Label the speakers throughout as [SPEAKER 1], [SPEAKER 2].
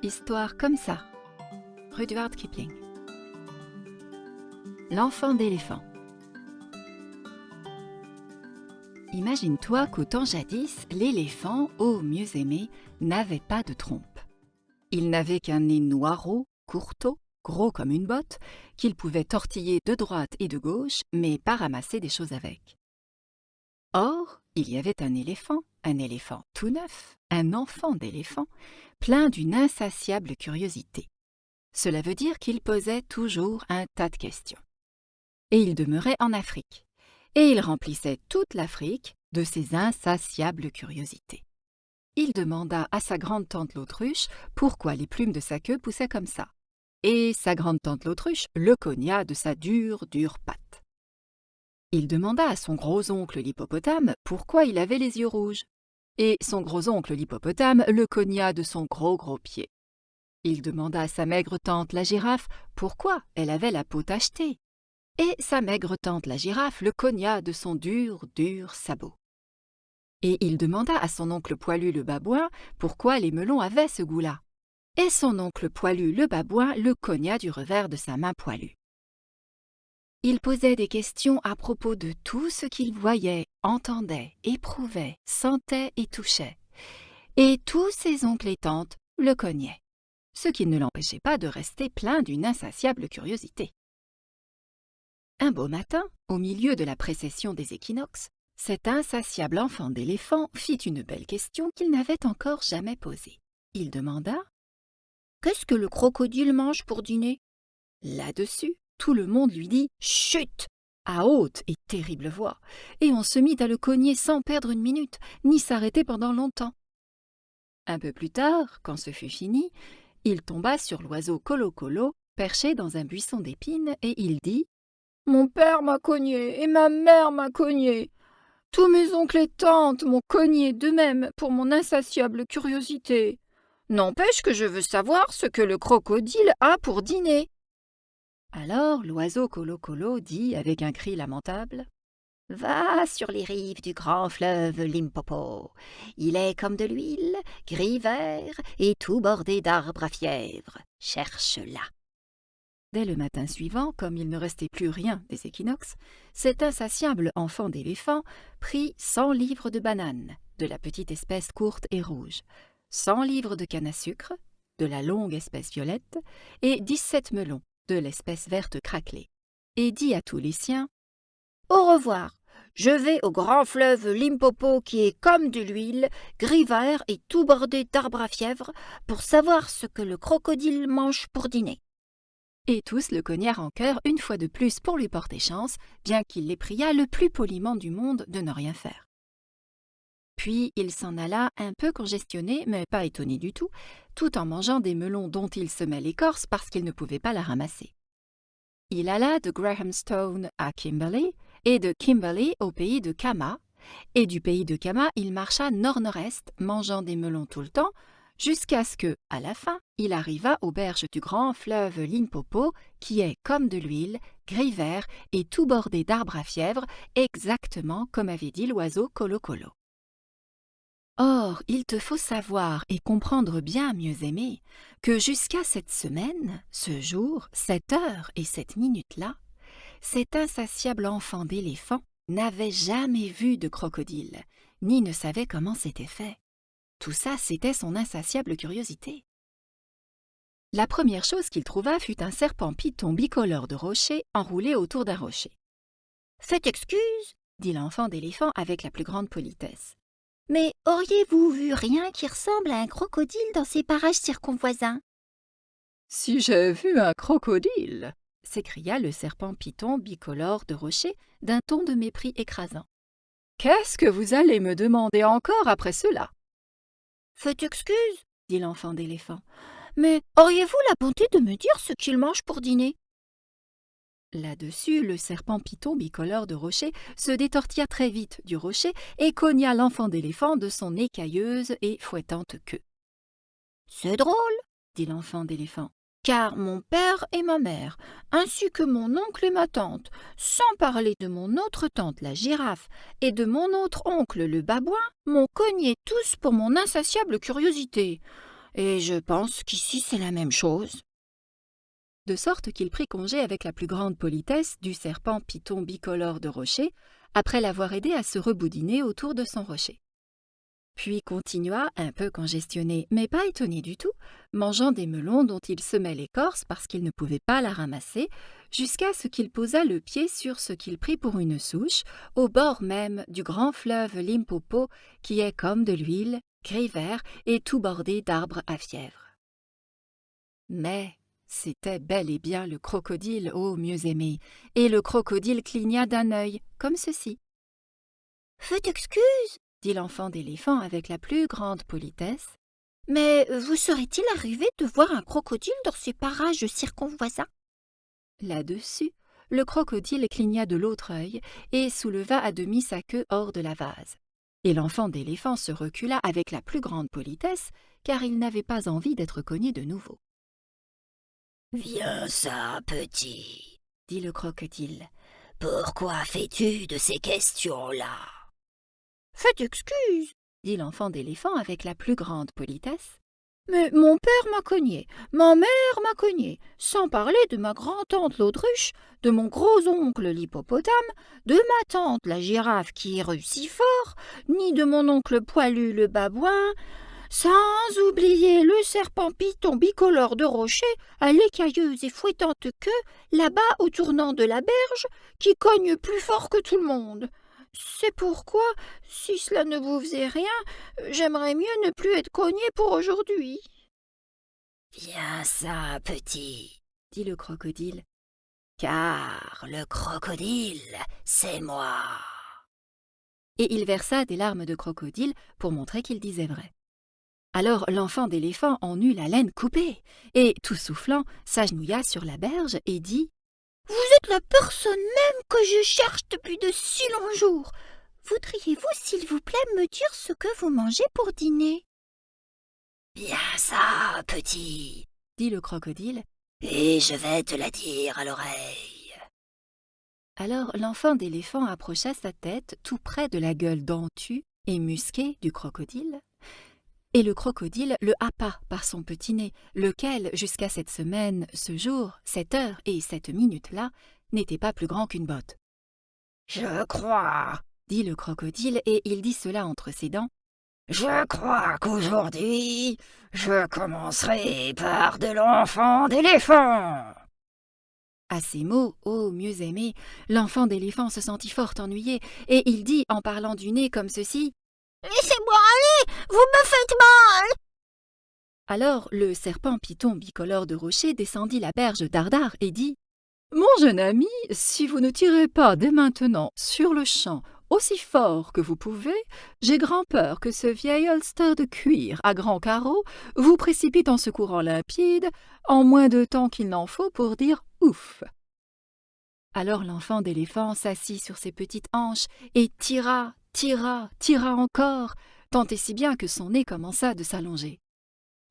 [SPEAKER 1] Histoire comme ça. Rudyard Kipling. L'enfant d'éléphant. Imagine-toi qu'au temps jadis, l'éléphant, ô mieux aimé, n'avait pas de trompe. Il n'avait qu'un nez noireau, courteau, gros comme une botte, qu'il pouvait tortiller de droite et de gauche, mais pas ramasser des choses avec. Or, il y avait un éléphant tout neuf, un enfant d'éléphant, plein d'une insatiable curiosité. Cela veut dire qu'il posait toujours un tas de questions. Et il demeurait en Afrique, et il remplissait toute l'Afrique de ses insatiables curiosités. Il demanda à sa grande-tante l'autruche pourquoi les plumes de sa queue poussaient comme ça, et sa grande-tante l'autruche le cogna de sa dure patte. Il demanda à son gros-oncle l'hippopotame pourquoi il avait les yeux rouges, et son gros-oncle l'hippopotame le cogna de son gros pied. Il demanda à sa maigre tante la girafe pourquoi elle avait la peau tachetée, et sa maigre tante la girafe le cogna de son dur sabot. Et il demanda à son oncle poilu le babouin pourquoi les melons avaient ce goût-là, et son oncle poilu le babouin le cogna du revers de sa main poilue. Il posait des questions à propos de tout ce qu'il voyait, entendait, éprouvait, sentait et touchait, et tous ses oncles et tantes le cognaient, ce qui ne l'empêchait pas de rester plein d'une insatiable curiosité. Un beau matin, au milieu de la précession des équinoxes, cet insatiable enfant d'éléphant fit une belle question qu'il n'avait encore jamais posée. Il demanda « Qu'est-ce que le crocodile mange pour dîner ?» Là-dessus, tout le monde lui dit « Chut !» à haute et terrible voix, et on se mit à le cogner sans perdre une minute, ni s'arrêter pendant longtemps. Un peu plus tard, quand ce fut fini, il tomba sur l'oiseau Colo-Colo, perché dans un buisson d'épines, et il dit « Mon père m'a cogné et ma mère m'a cogné. Tous mes oncles et tantes m'ont cogné d'eux-mêmes pour mon insatiable curiosité. N'empêche que je veux savoir ce que le crocodile a pour dîner. » Alors l'oiseau Colo-Colo dit avec un cri lamentable « Va sur les rives du grand fleuve Limpopo. Il est comme de l'huile, gris-vert et tout bordé d'arbres à fièvre. Cherche-la. » Dès le matin suivant, comme il ne restait plus rien des équinoxes, cet insatiable enfant d'éléphant prit 100 livres de bananes, de la petite espèce courte et rouge, 100 livres de canne à sucre, de la longue espèce violette, et 17 melons, de l'espèce verte craquelée, et dit à tous les siens « Au revoir, je vais au grand fleuve Limpopo qui est comme de l'huile, gris-vert et tout bordé d'arbres à fièvre, pour savoir ce que le crocodile mange pour dîner. » Et tous le cognèrent en chœur une fois de plus pour lui porter chance, bien qu'il les priât le plus poliment du monde de ne rien faire. Puis il s'en alla un peu congestionné, mais pas étonné du tout en mangeant des melons dont il semait l'écorce parce qu'il ne pouvait pas la ramasser. Il alla de Grahamstown à Kimberley, et de Kimberley au pays de Kama, et du pays de Kama il marcha nord-nord-est, mangeant des melons tout le temps, jusqu'à ce que, à la fin, il arriva aux berges du grand fleuve Limpopo, qui est comme de l'huile, gris-vert et tout bordé d'arbres à fièvre, exactement comme avait dit l'oiseau Colo-Colo. Or, il te faut savoir et comprendre bien, mieux aimé, que jusqu'à cette semaine, ce jour, cette heure et cette minute-là, cet insatiable enfant d'éléphant n'avait jamais vu de crocodile, ni ne savait comment c'était fait. Tout ça, c'était son insatiable curiosité. La première chose qu'il trouva fut un serpent python bicolore de rocher enroulé autour d'un rocher. « Faites excuse, » dit l'enfant d'éléphant avec la plus grande politesse. « Mais auriez-vous vu rien qui ressemble à un crocodile dans ces parages circonvoisins ?»«
[SPEAKER 2] Si j'ai vu un crocodile !»
[SPEAKER 1] s'écria le serpent python bicolore de rocher d'un ton de mépris écrasant.
[SPEAKER 2] « Qu'est-ce que vous allez me demander encore après cela ?»«
[SPEAKER 1] Faites excuse, » dit l'enfant d'éléphant. « Mais auriez-vous la bonté de me dire ce qu'il mange pour dîner ?» Là-dessus, le serpent python bicolore de rocher se détortilla très vite du rocher et cogna l'enfant d'éléphant de son écailleuse et fouettante queue. « C'est drôle, » dit l'enfant d'éléphant, « car mon père et ma mère, ainsi que mon oncle et ma tante, sans parler de mon autre tante la girafe et de mon autre oncle le babouin, m'ont cogné tous pour mon insatiable curiosité.
[SPEAKER 3] et je pense qu'ici c'est la même chose. »
[SPEAKER 1] De sorte qu'il prit congé avec la plus grande politesse du serpent Python bicolore de rocher, après l'avoir aidé à se reboudiner autour de son rocher. Puis continua, un peu congestionné, mais pas étonné du tout, mangeant des melons dont il semait l'écorce parce qu'il ne pouvait pas la ramasser, jusqu'à ce qu'il posât le pied sur ce qu'il prit pour une souche, au bord même du grand fleuve Limpopo, qui est comme de l'huile, gris vert et tout bordé d'arbres à fièvre. Mais c'était bel et bien le crocodile, ô mieux aimé, et le crocodile cligna d'un œil, comme ceci.
[SPEAKER 3] « Faites excuse, »
[SPEAKER 1] dit l'enfant d'éléphant avec la plus grande politesse.
[SPEAKER 3] « mais vous serait-il arrivé de voir un crocodile dans ces parages circonvoisins ?»
[SPEAKER 1] Là-dessus, le crocodile cligna de l'autre œil et souleva à demi sa queue hors de la vase. Et l'enfant d'éléphant se recula avec la plus grande politesse, car il n'avait pas envie d'être cogné de nouveau.
[SPEAKER 3] « Viens ça, petit, »
[SPEAKER 1] dit le crocodile.
[SPEAKER 3] « Pourquoi fais-tu de ces questions-là ?»« Faites excuse, »
[SPEAKER 1] dit l'enfant d'éléphant avec la plus grande politesse.
[SPEAKER 3] « mais mon père m'a cogné, ma mère m'a cogné, sans parler de ma grand-tante l'autruche, de mon gros-oncle l'hippopotame, de ma tante la girafe qui rue si fort, ni de mon oncle poilu le babouin, sans oublier le serpent Python bicolore de rocher à l'écailleuse et fouettante queue, là-bas au tournant de la berge, qui cogne plus fort que tout le monde. C'est pourquoi, si cela ne vous faisait rien, j'aimerais mieux ne plus être cogné pour aujourd'hui. »« Viens ça, petit, » dit le crocodile, « car le crocodile, c'est moi. »
[SPEAKER 1] Et il versa des larmes de crocodile pour montrer qu'il disait vrai. Alors l'enfant d'éléphant en eut la laine coupée, et, tout soufflant, s'agenouilla sur la berge et dit
[SPEAKER 3] « Vous êtes la personne même que je cherche depuis de si longs jours. Voudriez-vous, s'il vous plaît, me dire ce que vous mangez pour dîner ?»« Bien ça, petit, »
[SPEAKER 1] dit le crocodile,
[SPEAKER 3] « et je vais te la dire à l'oreille. »
[SPEAKER 1] Alors l'enfant d'éléphant approcha sa tête tout près de la gueule dentue et musquée du crocodile, et le crocodile le happa par son petit nez, lequel, jusqu'à cette semaine, ce jour, cette heure et cette minute-là, n'était pas plus grand qu'une botte.
[SPEAKER 3] « Je crois, »
[SPEAKER 1] dit le crocodile, et il dit cela entre ses dents,
[SPEAKER 3] « je crois qu'aujourd'hui, je commencerai par de l'enfant d'éléphant. »
[SPEAKER 1] À ces mots, ô mieux aimé, l'enfant d'éléphant se sentit fort ennuyé, et il dit, en parlant du nez comme ceci,
[SPEAKER 3] « Laissez-moi aller, vous me faites mal !»
[SPEAKER 1] Alors le serpent Python bicolore de rocher descendit la berge dardard et dit « Mon jeune ami, si vous ne tirez pas dès maintenant sur le champ aussi fort que vous pouvez, j'ai grand peur que ce vieil ulster de cuir à grands carreaux vous précipite en ce courant limpide en moins de temps qu'il n'en faut pour dire « ouf ». Alors l'enfant d'éléphant s'assit sur ses petites hanches et tira encore, tant et si bien que son nez commença de s'allonger.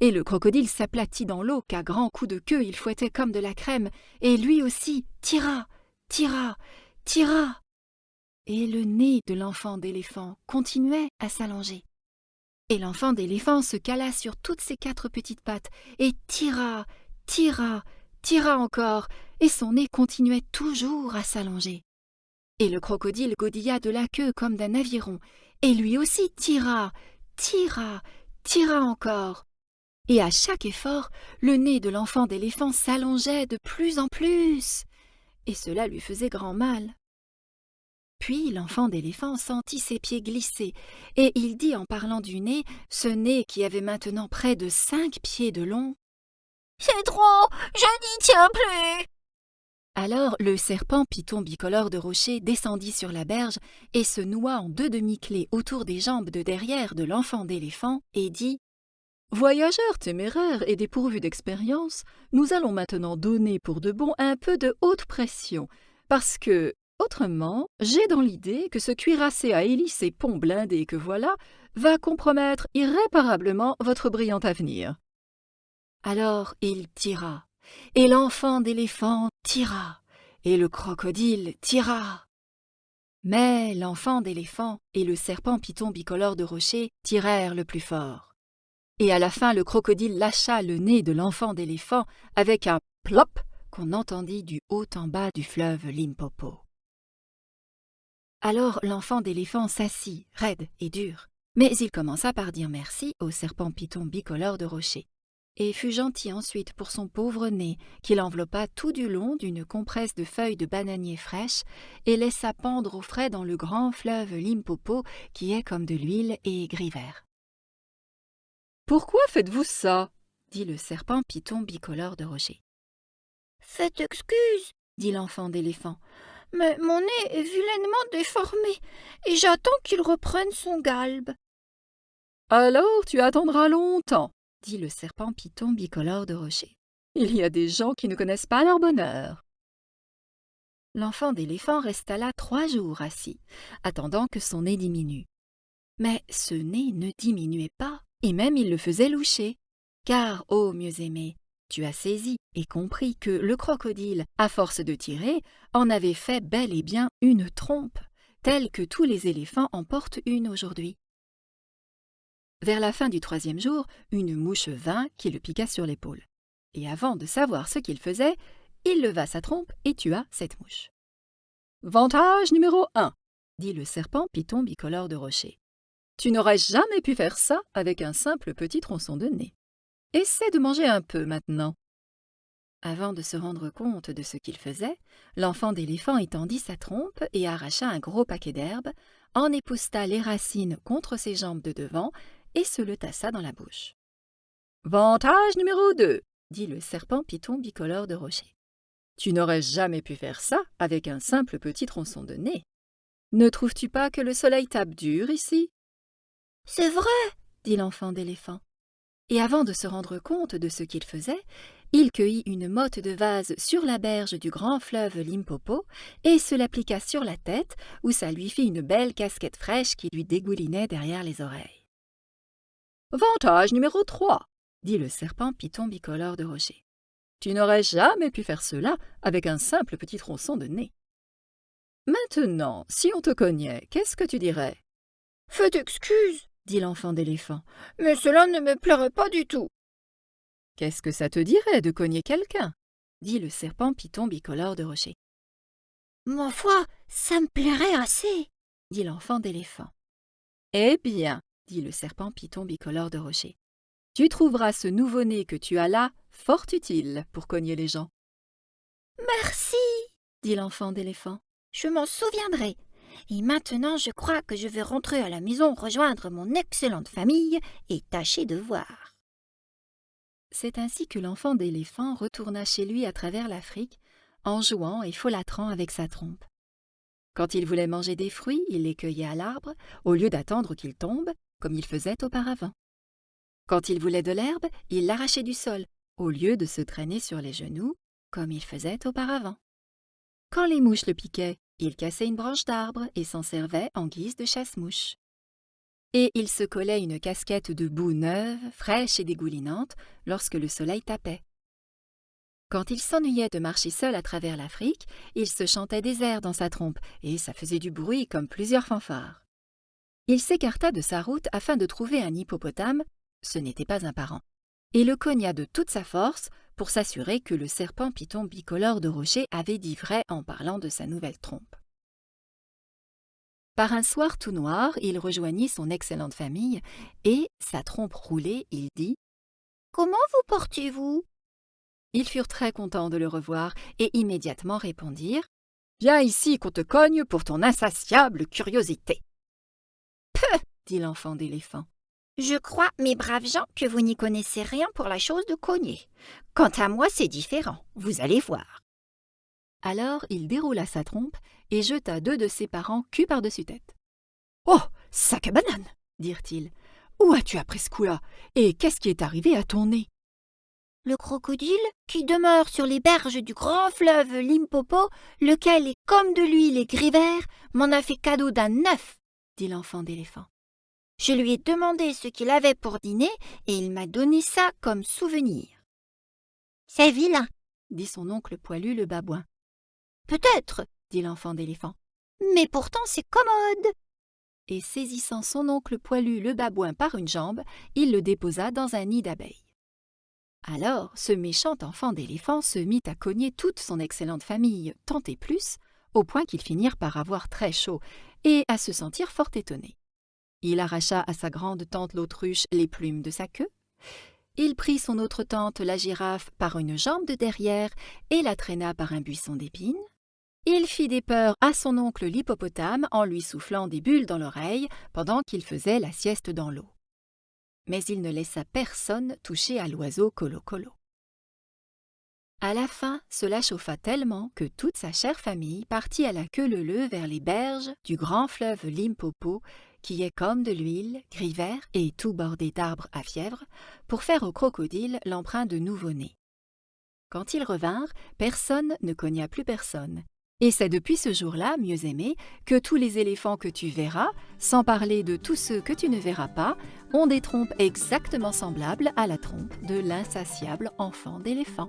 [SPEAKER 1] Et le crocodile s'aplatit dans l'eau qu'à grands coups de queue il fouettait comme de la crème, et lui aussi tira. Et le nez de l'enfant d'éléphant continuait à s'allonger. Et l'enfant d'éléphant se cala sur toutes ses 4 petites pattes, et tira encore, et son nez continuait toujours à s'allonger. Et le crocodile godilla de la queue comme d'un aviron, et lui aussi tira encore. Et à chaque effort, le nez de l'enfant d'éléphant s'allongeait de plus en plus, et cela lui faisait grand mal. Puis l'enfant d'éléphant sentit ses pieds glisser, et il dit en parlant du nez, ce nez qui avait maintenant près de 5 pieds de long,
[SPEAKER 3] « C'est trop, je n'y tiens plus !»
[SPEAKER 1] Alors le serpent Python bicolore de rocher descendit sur la berge et se noua en 2 demi-clés autour des jambes de derrière de l'enfant d'éléphant et dit « Voyageur téméraire et dépourvu d'expérience, nous allons maintenant donner pour de bon un peu de haute pression, parce que, autrement, j'ai dans l'idée que ce cuirassé à hélice et pont blindé que voilà va compromettre irréparablement votre brillant avenir. » Alors il tira. Et l'enfant d'éléphant tira, et le crocodile tira. Mais l'enfant d'éléphant et le serpent Python bicolore de rocher tirèrent le plus fort. et à la fin le crocodile lâcha le nez de l'enfant d'éléphant avec un plop qu'on entendit du haut en bas du fleuve Limpopo. Alors l'enfant d'éléphant s'assit, raide et dur, mais il commença par dire merci au serpent python bicolore de rocher, et fut gentil ensuite pour son pauvre nez qu'il enveloppa tout du long d'une compresse de feuilles de bananier fraîches et laissa pendre au frais dans le grand fleuve Limpopo qui est comme de l'huile et gris vert. « Pourquoi faites-vous ça ?» dit le serpent python bicolore de rocher.
[SPEAKER 3] « Faites excuse, dit l'enfant d'éléphant, mais mon nez est vilainement déformé et j'attends qu'il reprenne son galbe. »«
[SPEAKER 1] Alors tu attendras longtemps, dit le serpent python bicolore de rocher. Il y a des gens qui ne connaissent pas leur bonheur. » L'enfant d'éléphant resta là 3 jours assis, attendant que son nez diminue. Mais ce nez ne diminuait pas, et même il le faisait loucher. Car, ô mieux-aimé, tu as saisi et compris que le crocodile, à force de tirer, en avait fait bel et bien une trompe, telle que tous les éléphants en portent une aujourd'hui. Vers la fin du 3e jour, une mouche vint qui le piqua sur l'épaule. Et avant de savoir ce qu'il faisait, il leva sa trompe et tua cette mouche. « Vantage numéro 1, dit le serpent python bicolore de rocher. Tu n'aurais jamais pu faire ça avec un simple petit tronçon de nez. Essaie de manger un peu maintenant. » Avant de se rendre compte de ce qu'il faisait, l'enfant d'éléphant étendit sa trompe et arracha un gros paquet d'herbes, en épousseta les racines contre ses jambes de devant et se le tassa dans la bouche. « Vantage numéro 2, dit le serpent python bicolore de rocher. Tu n'aurais jamais pu faire ça avec un simple petit tronçon de nez. Ne trouves-tu pas que le soleil tape dur ici? »«
[SPEAKER 3] C'est vrai,
[SPEAKER 1] dit l'enfant d'éléphant. Et avant de se rendre compte de ce qu'il faisait, il cueillit une motte de vase sur la berge du grand fleuve Limpopo et se l'appliqua sur la tête, où ça lui fit une belle casquette fraîche qui lui dégoulinait derrière les oreilles. « Vantage numéro 3, dit le serpent python bicolore de rocher. Tu n'aurais jamais pu faire cela avec un simple petit tronçon de nez. Maintenant, si on te cognait, qu'est-ce que tu dirais? »«
[SPEAKER 3] Faites excuse,
[SPEAKER 1] dit l'enfant d'éléphant.
[SPEAKER 3] Mais cela ne me plairait pas du tout. »«
[SPEAKER 1] Qu'est-ce que ça te dirait de cogner quelqu'un? Dit le serpent python bicolore de rocher. »«
[SPEAKER 3] Ma foi, ça me plairait assez,
[SPEAKER 1] dit l'enfant d'éléphant. Eh bien, dit le serpent python bicolore de rocher, tu trouveras ce nouveau-né que tu as là fort utile pour cogner les gens. »«
[SPEAKER 3] Merci,
[SPEAKER 1] dit l'enfant d'éléphant.
[SPEAKER 3] Je m'en souviendrai. Et maintenant, je crois que je vais rentrer à la maison rejoindre mon excellente famille et tâcher de voir. »
[SPEAKER 1] C'est ainsi que l'enfant d'éléphant retourna chez lui à travers l'Afrique, en jouant et folâtrant avec sa trompe. Quand il voulait manger des fruits, il les cueillait à l'arbre, au lieu d'attendre qu'ils tombent, comme il faisait auparavant. Quand il voulait de l'herbe, il l'arrachait du sol, au lieu de se traîner sur les genoux, comme il faisait auparavant. Quand les mouches le piquaient, il cassait une branche d'arbre et s'en servait en guise de chasse-mouche. Et il se collait une casquette de boue neuve, fraîche et dégoulinante, lorsque le soleil tapait. Quand il s'ennuyait de marcher seul à travers l'Afrique, il se chantait des airs dans sa trompe, et ça faisait du bruit comme plusieurs fanfares. Il s'écarta de sa route afin de trouver un hippopotame, ce n'était pas un parent, et le cogna de toute sa force pour s'assurer que le serpent python bicolore de rocher avait dit vrai en parlant de sa nouvelle trompe. Par un soir tout noir, il rejoignit son excellente famille et, sa trompe roulée, il dit «
[SPEAKER 3] Comment vous portez-vous »
[SPEAKER 1] Ils furent très contents de le revoir et immédiatement répondirent « Viens ici qu'on te cogne pour ton insatiable curiosité. »«
[SPEAKER 3] Peuh !»
[SPEAKER 1] dit l'enfant d'éléphant.
[SPEAKER 3] « Je crois, mes braves gens, que vous n'y connaissez rien pour la chose de cogner. Quant à moi, c'est différent, vous allez voir. »
[SPEAKER 1] Alors il déroula sa trompe et jeta 2 de ses parents cul par-dessus tête. « Oh, sac à banane !» dirent-ils. « Où as-tu appris ce coup-là? Et qu'est-ce qui est arrivé à ton nez ?»«
[SPEAKER 3] Le crocodile, qui demeure sur les berges du grand fleuve Limpopo, lequel est comme de l'huile et gris vert, m'en a fait cadeau d'un œuf, dit l'enfant d'éléphant. Je lui ai demandé ce qu'il avait pour dîner et il m'a donné ça comme souvenir. »« C'est vilain,
[SPEAKER 1] dit son oncle poilu le babouin.
[SPEAKER 3] Peut-être,
[SPEAKER 1] dit l'enfant d'éléphant.
[SPEAKER 3] Mais pourtant c'est commode. »
[SPEAKER 1] et saisissant son oncle poilu le babouin par une jambe, il le déposa dans un nid d'abeilles. Alors, ce méchant enfant d'éléphant se mit à cogner toute son excellente famille, tant et plus, au point qu'ils finirent par avoir très chaud et à se sentir fort étonnés. Il arracha à sa grande tante l'autruche les plumes de sa queue. Il prit son autre tante, la girafe, par une jambe de derrière et la traîna par un buisson d'épines. Il fit des peurs à son oncle l'hippopotame en lui soufflant des bulles dans l'oreille pendant qu'il faisait la sieste dans l'eau. Mais il ne laissa personne toucher à l'oiseau Colo-Colo. À la fin, cela chauffa tellement que toute sa chère famille partit à la queue leu-leu vers les berges du grand fleuve Limpopo, qui est comme de l'huile, gris vert et tout bordé d'arbres à fièvre, pour faire au crocodile l'emprunt de nouveau-né. Quand ils revinrent, personne ne cogna plus personne. Et c'est depuis ce jour-là, mieux aimé, que tous les éléphants que tu verras, sans parler de tous ceux que tu ne verras pas, ont des trompes exactement semblables à la trompe de l'insatiable enfant d'éléphant.